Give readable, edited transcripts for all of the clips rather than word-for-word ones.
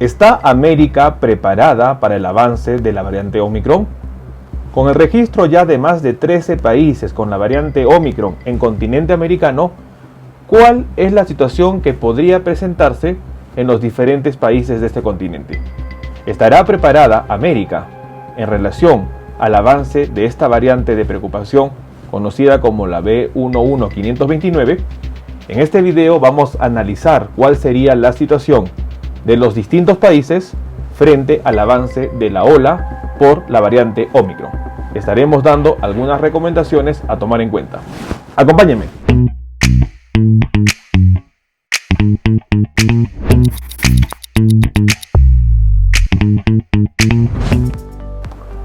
¿Está América preparada para el avance de la variante Omicron? Con el registro ya de más de 13 países con la variante Omicron en continente americano, ¿cuál es la situación que podría presentarse en los diferentes países de este continente? ¿Estará preparada América en relación al avance de esta variante de preocupación conocida como la B11529? En este video vamos a analizar cuál sería la situación de los distintos países frente al avance de la ola por la variante Omicron. Estaremos dando algunas recomendaciones a tomar en cuenta. Acompáñenme.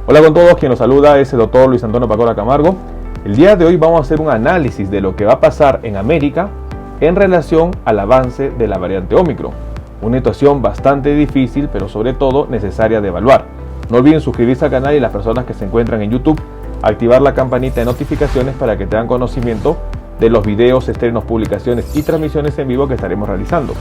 Hola con todos, quien los saluda es el doctor Luis Antonio Pacora Camargo. El día de hoy vamos a hacer un análisis de lo que va a pasar en América en relación al avance de la variante Omicron. Una situación bastante difícil, pero sobre todo necesaria de evaluar. No olviden suscribirse al canal y las personas que se encuentran en YouTube, activar la campanita de notificaciones para que tengan conocimiento de los videos, estrenos, publicaciones y transmisiones en vivo que estaremos realizando.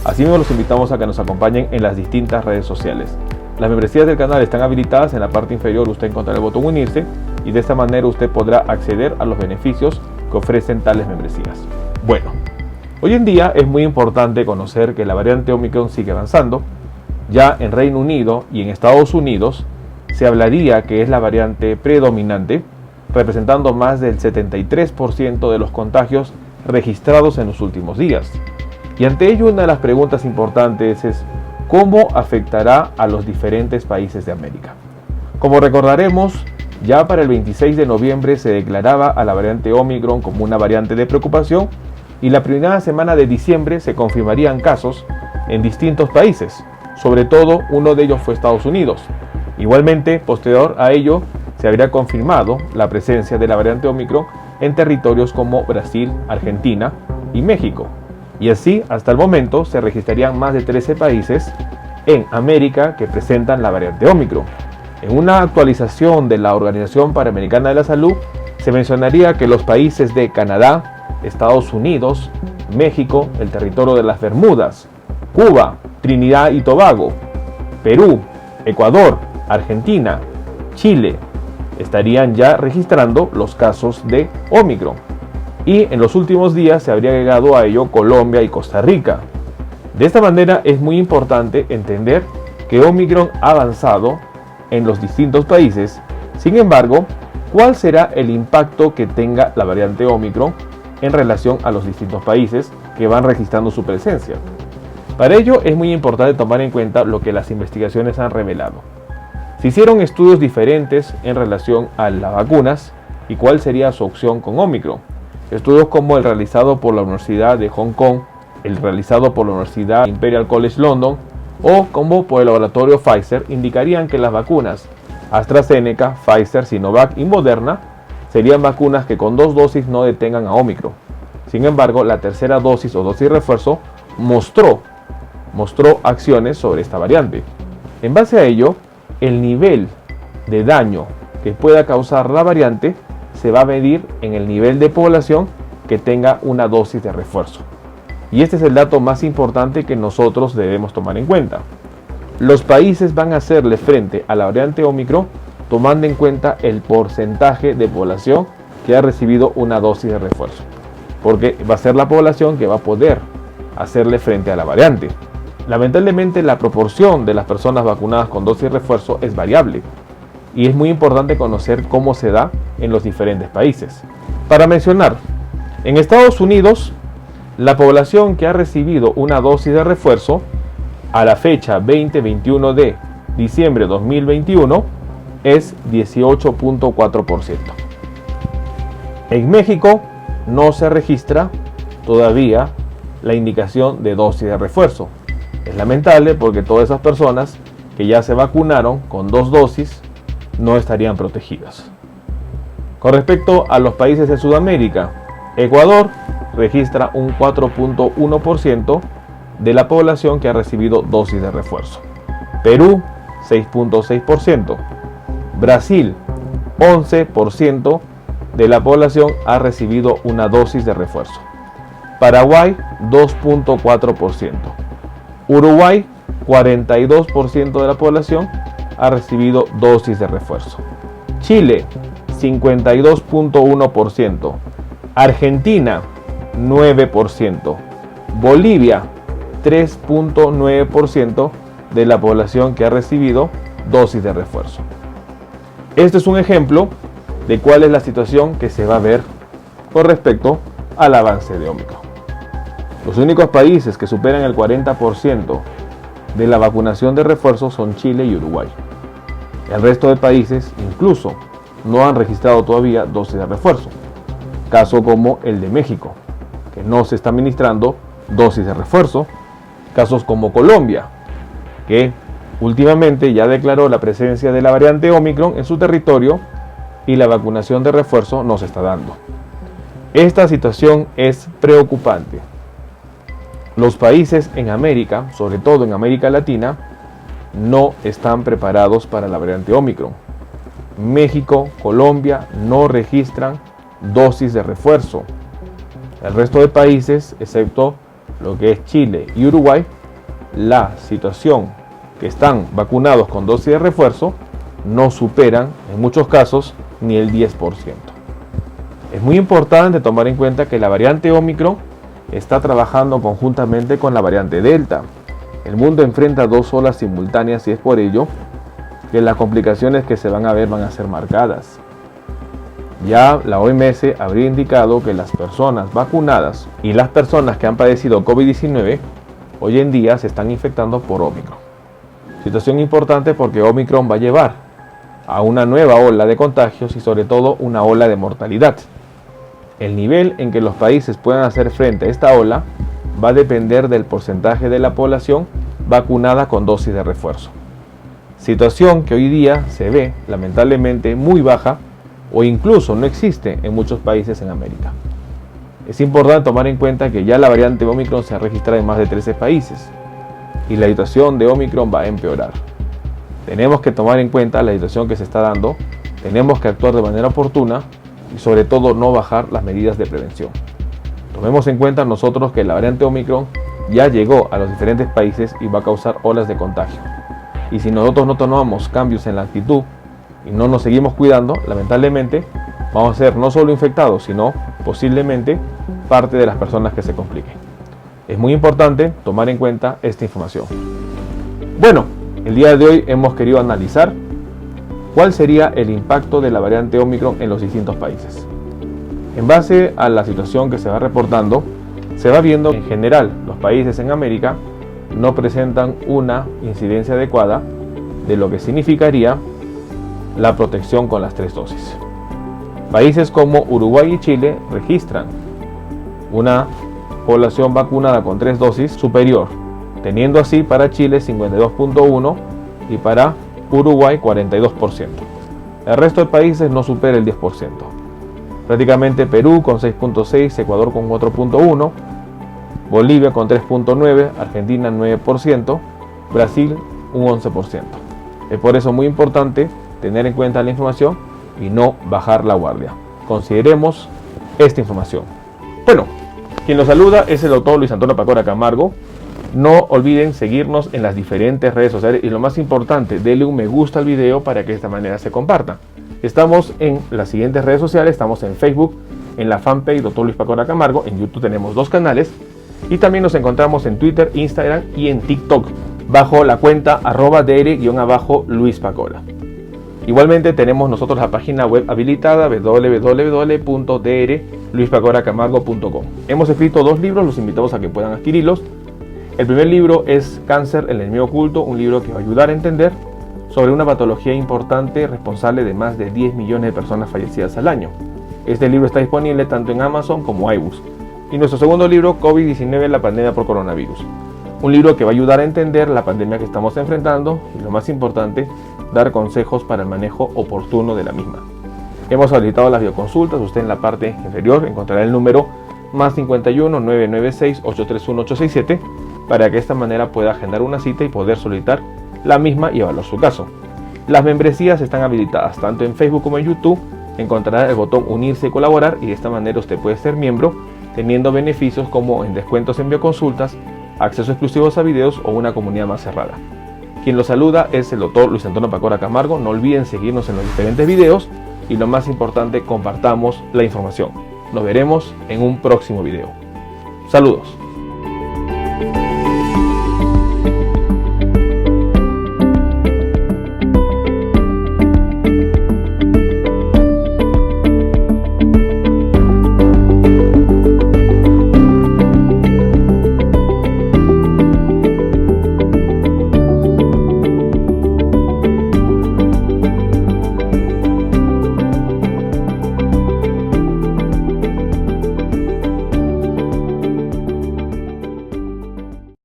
Asimismo, los invitamos a que nos acompañen en las distintas redes sociales. Las membresías del canal están habilitadas. En la parte inferior usted encontrará el botón unirse y de esta manera usted podrá acceder a los beneficios que ofrecen tales membresías. Bueno, hoy en día es muy importante conocer que la variante Omicron sigue avanzando. Ya en Reino Unido y en Estados Unidos se hablaría que es la variante predominante, representando más del 73% de los contagios registrados en los últimos días. Y ante ello, una de las preguntas importantes es ¿cómo afectará a los diferentes países de América? Como recordaremos, ya para el 26 de noviembre se declaraba a la variante Omicron como una variante de preocupación y la primera semana de diciembre se confirmarían casos en distintos países. Sobre todo, uno de ellos fue Estados Unidos. Igualmente, posterior a ello, se habría confirmado la presencia de la variante Omicron en territorios como Brasil, Argentina y México. Y así, hasta el momento, se registrarían más de 13 países en América que presentan la variante Omicron. En una actualización de la Organización Panamericana de la Salud, se mencionaría que los países de Canadá, Estados Unidos, México, el territorio de las Bermudas, Cuba, Trinidad y Tobago, Perú, Ecuador, Argentina, Chile, estarían ya registrando los casos de Omicron. Y en los últimos días se habría agregado a ello Colombia y Costa Rica. De esta manera es muy importante entender que Omicron ha avanzado en los distintos países. Sin embargo, ¿cuál será el impacto que tenga la variante Omicron en relación a los distintos países que van registrando su presencia? Para ello es muy importante tomar en cuenta lo que las investigaciones han revelado. Se hicieron estudios diferentes en relación a las vacunas y cuál sería su opción con Omicron. Estudios como el realizado por la Universidad de Hong Kong, el realizado por la Universidad Imperial College London o como por el laboratorio Pfizer indicarían que las vacunas AstraZeneca, Pfizer, Sinovac y Moderna serían vacunas que con 2 dosis no detengan a Omicron. Sin embargo, la tercera dosis o dosis refuerzo mostró acciones sobre esta variante. En base a ello, el nivel de daño que pueda causar la variante se va a medir en el nivel de población que tenga una dosis de refuerzo. Y este es el dato más importante que nosotros debemos tomar en cuenta. Los países van a hacerle frente a la variante Omicron tomando en cuenta el porcentaje de población que ha recibido una dosis de refuerzo, porque va a ser la población que va a poder hacerle frente a la variante. Lamentablemente, la proporción de las personas vacunadas con dosis de refuerzo es variable y es muy importante conocer cómo se da en los diferentes países. Para mencionar, en Estados Unidos, la población que ha recibido una dosis de refuerzo a la fecha 20-21 de diciembre de 2021 es 18.4%. En México no se registra todavía la indicación de dosis de refuerzo. Es lamentable porque todas esas personas que ya se vacunaron con 2 dosis no estarían protegidas. Con respecto a los países de Sudamérica, Ecuador registra un 4.1% de la población que ha recibido dosis de refuerzo. Perú, 6.6%. Brasil, 11% de la población ha recibido una dosis de refuerzo. Paraguay, 2.4%. Uruguay, 42% de la población ha recibido dosis de refuerzo. Chile, 52.1%. Argentina, 9%. Bolivia, 3.9% de la población que ha recibido dosis de refuerzo. Este es un ejemplo de cuál es la situación que se va a ver con respecto al avance de Ómicron. Los únicos países que superan el 40% de la vacunación de refuerzo son Chile y Uruguay. El resto de países incluso no han registrado todavía dosis de refuerzo. Caso como el de México, que no se está administrando dosis de refuerzo. Casos como Colombia, que últimamente ya declaró la presencia de la variante Ómicron en su territorio y la vacunación de refuerzo no se está dando. Esta situación es preocupante. Los países en América, sobre todo en América Latina, no están preparados para la variante Ómicron. México, Colombia no registran dosis de refuerzo. El resto de países, excepto lo que es Chile y Uruguay, la situación que están vacunados con dosis de refuerzo no superan en muchos casos ni el 10%. Es muy importante tomar en cuenta que la variante Ómicron está trabajando conjuntamente con la variante Delta. El mundo enfrenta dos olas simultáneas y es por ello que las complicaciones que se van a ver van a ser marcadas. Ya la OMS habría indicado que las personas vacunadas y las personas que han padecido COVID-19 hoy en día se están infectando por Ómicron. Situación importante porque Ómicron va a llevar a una nueva ola de contagios y sobre todo una ola de mortalidad. El nivel en que los países puedan hacer frente a esta ola va a depender del porcentaje de la población vacunada con dosis de refuerzo. Situación que hoy día se ve lamentablemente muy baja o incluso no existe en muchos países en América. Es importante tomar en cuenta que ya la variante Ómicron se ha registrado en más de 13 países y la situación de Ómicron va a empeorar. Tenemos que tomar en cuenta la situación que se está dando, tenemos que actuar de manera oportuna y sobre todo no bajar las medidas de prevención. Tomemos en cuenta nosotros que la variante Ómicron ya llegó a los diferentes países y va a causar olas de contagio. Y si nosotros no tomamos cambios en la actitud y no nos seguimos cuidando, lamentablemente vamos a ser no solo infectados, sino posiblemente parte de las personas que se compliquen. Es muy importante tomar en cuenta esta información. Bueno, el día de hoy hemos querido analizar cuál sería el impacto de la variante Ómicron en los distintos países. En base a la situación que se va reportando, se va viendo que en general los países en América no presentan una incidencia adecuada de lo que significaría la protección con las 3 dosis. Países como Uruguay y Chile registran una población vacunada con 3 dosis superior, teniendo así para Chile 52.1% y para Uruguay 42%. El resto de países no supera el 10%. Prácticamente Perú con 6.6%, Ecuador con 4.1%, Bolivia con 3.9%, Argentina 9%, Brasil un 11%. Es por eso muy importante tener en cuenta la información y no bajar la guardia. Consideremos esta información. Bueno, quien los saluda es el doctor Luis Antonio Pacora Camargo. No olviden seguirnos en las diferentes redes sociales y lo más importante, denle un me gusta al video para que de esta manera se comparta. Estamos en las siguientes redes sociales, estamos en Facebook, en la fanpage Dr. Luis Pacora Camargo, en YouTube tenemos 2 canales y también nos encontramos en Twitter, Instagram y en TikTok bajo la cuenta @dr_Luis Pacora. Igualmente tenemos nosotros la página web habilitada www.drluispacoracamargo.com. Hemos escrito 2 libros, los invitamos a que puedan adquirirlos. El primer libro es Cáncer, el enemigo oculto, un libro que va a ayudar a entender sobre una patología importante responsable de más de 10 millones de personas fallecidas al año. Este libro está disponible tanto en Amazon como iBooks. Y nuestro segundo libro, COVID-19, la pandemia por coronavirus. Un libro que va a ayudar a entender la pandemia que estamos enfrentando y lo más importante, dar consejos para el manejo oportuno de la misma. Hemos habilitado las videoconsultas, usted en la parte inferior encontrará el número +51 996 831 867 para que de esta manera pueda agendar una cita y poder solicitar la misma y evaluar su caso. Las membresías están habilitadas tanto en Facebook como en YouTube. Encontrará el botón unirse y colaborar y de esta manera usted puede ser miembro teniendo beneficios como en descuentos en bioconsultas, acceso exclusivo a videos o una comunidad más cerrada. Quien los saluda es el doctor Luis Antonio Pacora Camargo. No olviden seguirnos en los diferentes videos y lo más importante, compartamos la información. Nos veremos en un próximo video. Saludos.